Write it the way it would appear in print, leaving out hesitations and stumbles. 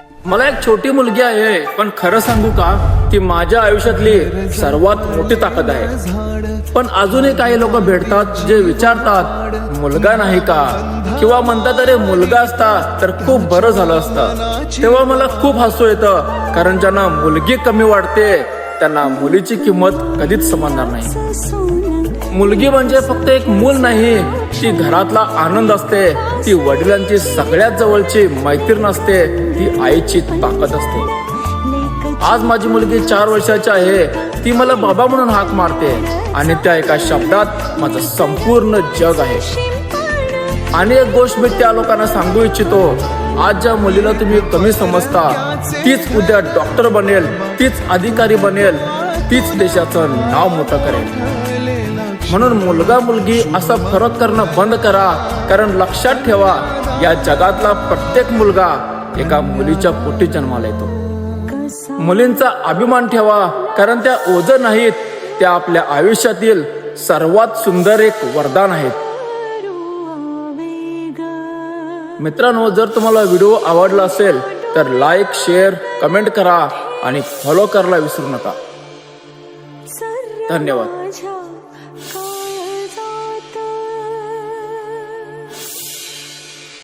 मला एक छोटी मुलगी आहे, पण खरं सांगू का, ती माझ्या आयुष्यातली सर्वात मोठी ताकद आहे. पण अजूनही काही लोक भेटतात जे विचारतात मुलगा नाही का, किंवा म्हणतात अरे मुलगा असता तर खूप बरं झालं असतं. तेव्हा मला खूप हसू येतं, कारण ज्यांना मुलगी कमी वाटते त्यांना मुलीची किंमत कधीच समजणार नाही. मुलगी म्हणजे फक्त एक मूल नाही, ती घरातला आनंद असते, ती वडिलांची सगळ्यात जवळची मैत्रीण असते, ती आईची ताकद असते. आज माझी मुलगी 4 वर्षाची आहे. ती मला बाबा म्हणून हाक मारते आणि त्या एका शब्दात माझं संपूर्ण जग आहे. आणि एक गोष्ट मी त्या लोकांना सांगू इच्छितो, आज ज्या मुलीला तुम्ही कमी समजता तीच उद्या डॉक्टर बनेल, तीच अधिकारी बनेल, तीच देशाचं नाव मोठं करेल. म्हणून मुलगा मुलगी असा फरक करणं बंद करा, कारण लक्षात ठेवा या जगातला प्रत्येक मुलगा एका मुलीच्या पोटी जन्माला येतो. मुलींचा अभिमान ठेवा, कारण त्या ओझं नाहीत, त्या आपल्या आयुष्यातील सर्वात सुंदर एक वरदान आहेत. मित्रांनो, जर तुम्हाला व्हिडिओ आवडला असेल तर लाईक, शेअर, कमेंट करा आणि फॉलो करायला विसरू नका. धन्यवाद.